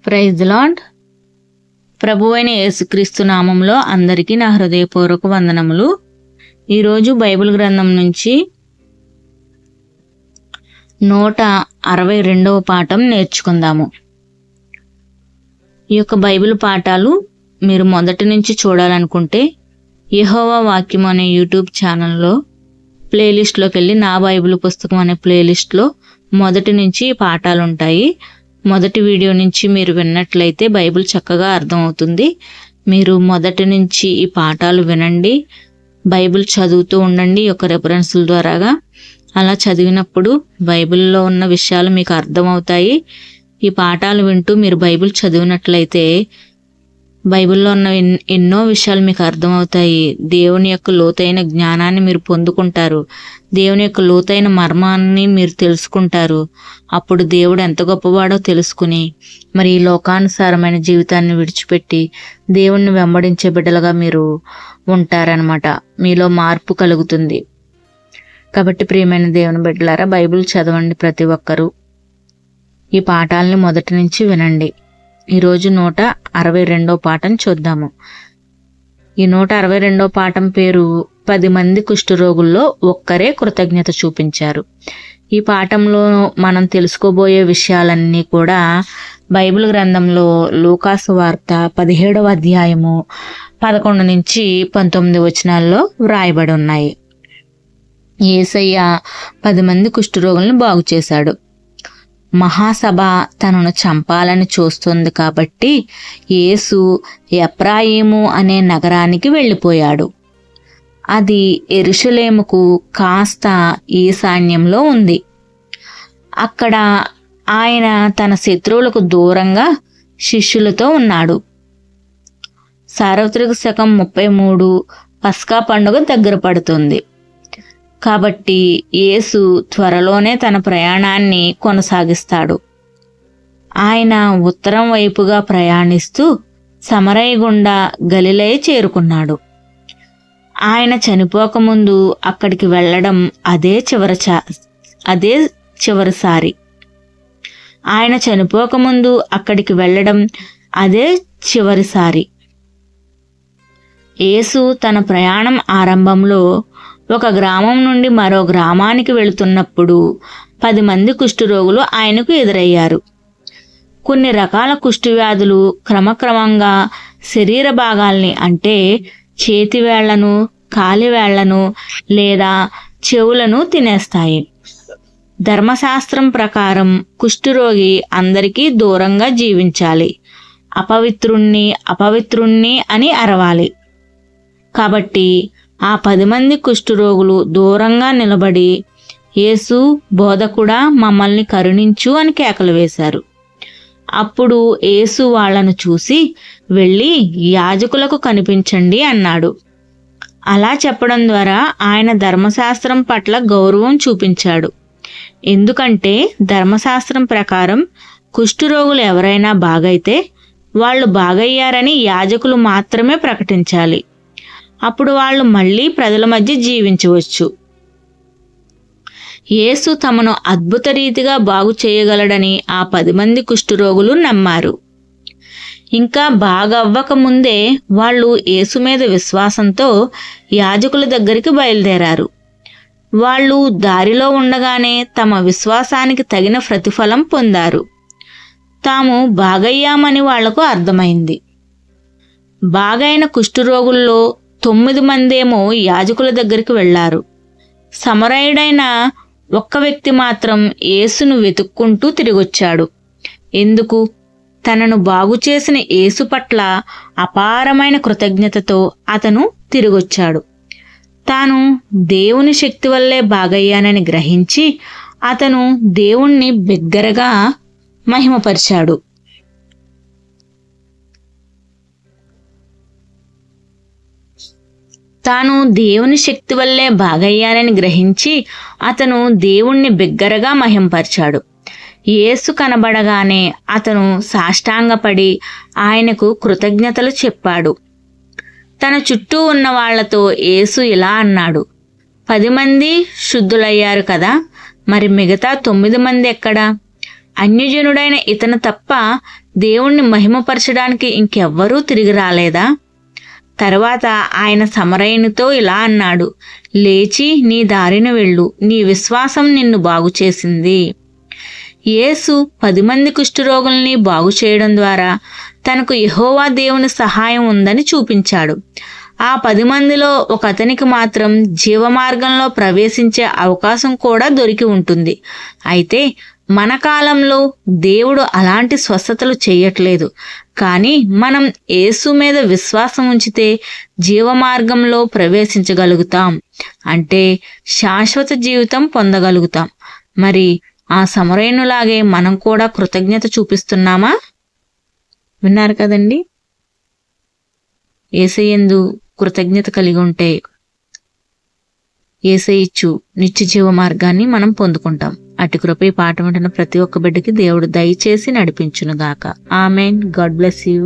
Praise the lord. ప్రభువైన యేసుక్రీస్తు నామంలో అందరికీ నా హృదయపూర్వక వందనములు. ఈరోజు బైబిల్ గ్రంథం నుంచి 162వ పాఠం నేర్చుకుందాము. ఈ యొక్క బైబిల్ పాఠాలు మీరు మొదటి నుంచి చూడాలనుకుంటే యెహోవా వాక్యం అనే యూట్యూబ్ ఛానల్లో ప్లేలిస్ట్లోకి వెళ్ళి నా బైబిల్ పుస్తకం అనే ప్లేలిస్ట్లో మొదటి నుంచి ఈ పాఠాలు ఉంటాయి. మొదటి వీడియో నుంచి మీరు విన్నట్లయితే బైబిల్ చక్కగా అర్థమవుతుంది. మీరు మొదటి నుంచి ఈ పాఠాలు వినండి, బైబిల్ చదువుతూ ఉండండి ఈ యొక్క రెఫరెన్స్ల ద్వారాగా. అలా చదివినప్పుడు బైబిల్లో ఉన్న విషయాలు మీకు అర్థమవుతాయి. ఈ పాఠాలు వింటూ మీరు బైబిల్ చదివినట్లయితే బైబిల్లో ఉన్న ఎన్నో విషయాలు మీకు అర్థమవుతాయి. దేవుని యొక్క లోతైన జ్ఞానాన్ని మీరు పొందుకుంటారు. దేవుని యొక్క లోతైన మర్మాన్ని మీరు తెలుసుకుంటారు. అప్పుడు దేవుడు ఎంత గొప్పవాడో తెలుసుకుని మరి ఈ లోకానుసారమైన జీవితాన్ని విడిచిపెట్టి దేవుణ్ణి వెంబడించే బిడ్డలుగా మీరు ఉంటారనమాట. మీలో మార్పు కలుగుతుంది. కాబట్టి ప్రియమైన దేవుని బిడ్డలారా, బైబిల్ చదవండి ప్రతి ఒక్కరూ. ఈ పాఠాలని మొదటి నుంచి వినండి. ఈరోజు 162వ పాఠం చూద్దాము. ఈ 162వ పాఠం పేరు 10 మంది కుష్ఠరోగుల్లో ఒక్కరే కృతజ్ఞత చూపించారు. ఈ పాఠంలో మనం తెలుసుకోబోయే విషయాలన్నీ కూడా బైబిల్ గ్రంథంలో లూకాసు వార్త 17వ అధ్యాయము 11 నుంచి 19 వచనాల్లో వ్రాయబడి ఉన్నాయి. యేసయ్య 10 మంది కుష్ఠరోగులను బాగు చేశాడు. మహాసభ తనను చంపాలని చూస్తుంది కాబట్టి యేసు ఎఫ్రాయిము అనే నగరానికి వెళ్ళిపోయాడు. అది యెరూషలేముకు కాస్త ఈశాన్యంలో ఉంది. అక్కడ ఆయన తన శత్రువులకు దూరంగా శిష్యులతో ఉన్నాడు. సార్వత్రిక శకం 33 పస్కా పండుగ దగ్గర పడుతుంది. కాబట్టి యేసు త్వరలోనే తన ప్రయాణాన్ని కొనసాగిస్తాడు. ఆయన ఉత్తరం వైపుగా ప్రయాణిస్తూ సమరయ గుండా గలిలయ చేరుకున్నాడు. ఆయన చనిపోకముందు అక్కడికి వెళ్ళడం అదే చివరిసారి. ఆయన చనిపోకముందు అక్కడికి వెళ్ళడం అదే చివరిసారి. యేసు తన ప్రయాణం ఆరంభంలో ఒక గ్రామం నుండి మరో గ్రామానికి వెళుతున్నప్పుడు 10 మంది కుష్ఠరోగులు ఆయనకు ఎదురయ్యారు. కొన్ని రకాల కుష్ఠవ్యాధులు క్రమక్రమంగా శరీర భాగాల్ని అంటే చేతివేళ్లను, కాలివేళ్లను లేదా చెవులను తినేస్తాయి. ధర్మశాస్త్రం ప్రకారం కుష్ఠరోగి అందరికీ దూరంగా జీవించాలి. అపవిత్రుణ్ణి అని అరవాలి. కాబట్టి ఆ 10 మంది కుష్ఠరోగులు దూరంగా నిలబడి యేసు, బోధకుడా, మమ్మల్ని కరుణించు అని కేకలు వేశారు. అప్పుడు యేసు వాళ్లను చూసి వెళ్ళి యాజకులకు కనిపించండి అన్నాడు. అలా చెప్పడం ద్వారా ఆయన ధర్మశాస్త్రం పట్ల గౌరవం చూపించాడు. ఎందుకంటే ధర్మశాస్త్రం ప్రకారం కుష్ఠరోగులు ఎవరైనా బాగైతే వాళ్ళు బాగయ్యారని యాజకులు మాత్రమే ప్రకటించాలి. అప్పుడు వాళ్ళు మళ్ళీ ప్రజల మధ్య జీవించవచ్చు. యేసు తమను అద్భుత రీతిగా బాగు చేయగలడని ఆ 10 మంది కుష్ఠరోగులు నమ్మారు. ఇంకా బాగవ్వక ముందే వాళ్ళు యేసు మీద విశ్వాసంతో యాజకుల దగ్గరికి బయలుదేరారు. వాళ్ళు దారిలో ఉండగానే తమ విశ్వాసానికి తగిన ప్రతిఫలం పొందారు. తాము బాగయ్యామని వాళ్లకు అర్థమైంది. బాగైన కుష్ఠరోగుల్లో 9 మందేమో యాజకుల దగ్గరికి వెళ్లారు. సమరయుడైన ఒక్క వ్యక్తి మాత్రం యేసును వెతుక్కుంటూ తిరిగొచ్చాడు. ఎందుకు? తనను బాగు చేసిన యేసు పట్ల అపారమైన కృతజ్ఞతతో అతను తిరిగొచ్చాడు. తాను దేవుని శక్తి వల్లే బాగయ్యానని గ్రహించి అతను దేవుణ్ణి బిగ్గరగా మహిమపరిచాడు. తాను దేవుని శక్తి వల్లే బాగయ్యానని గ్రహించి అతను దేవుణ్ణి బిగ్గరగా మహింపరిచాడు. యేసు కనబడగానే అతను సాష్టాంగపడి ఆయనకు కృతజ్ఞతలు చెప్పాడు. తన చుట్టూ ఉన్న వాళ్లతో యేసు ఇలా అన్నాడు, 10 మంది శుద్ధులయ్యారు కదా, మరి మిగతా 9 మంది ఎక్కడా? అన్యజనుడైన ఇతను తప్ప దేవుణ్ణి మహిమపరచడానికి ఇంకెవ్వరూ తిరిగి రాలేదా? తర్వాత ఆయన సమరయునితో ఇలా అన్నాడు, లేచి నీ దారిన వెళ్ళు, నీ విశ్వాసం నిన్ను బాగు చేసింది. యేసు 10 మంది కుష్ఠరోగుల్ని బాగు చేయడం ద్వారా తనకు యెహోవా దేవుని సహాయం ఉందని చూపించాడు. ఆ 10 మందిలో ఒక అతనికి మాత్రం జీవమార్గంలో ప్రవేశించే అవకాశం కూడా దొరికి ఉంటుంది. అయితే మన కాలంలో దేవుడు అలాంటి స్వస్థతలు చేయట్లేదు. కానీ మనం యేసు మీద విశ్వాసం ఉంచితే జీవమార్గంలో ప్రవేశించగలుగుతాం. అంటే శాశ్వత జీవితం పొందగలుగుతాం. మరి ఆ సమరయునిలాగే మనం కూడా కృతజ్ఞత చూపిస్తున్నామా? విన్నారు కదండి. యేసయ్యందు కృతజ్ఞత కలిగి ఉంటే యేసయ్య ఇచ్చు నిత్య జీవ మార్గాన్ని మనం పొందుకుంటాం. అటు కృప ఈ పాట వింటున్న ప్రతి ఒక్క బిడ్డకి దేవుడు దయచేసి నడిపించునుగాక. ఆమెన్. God bless you.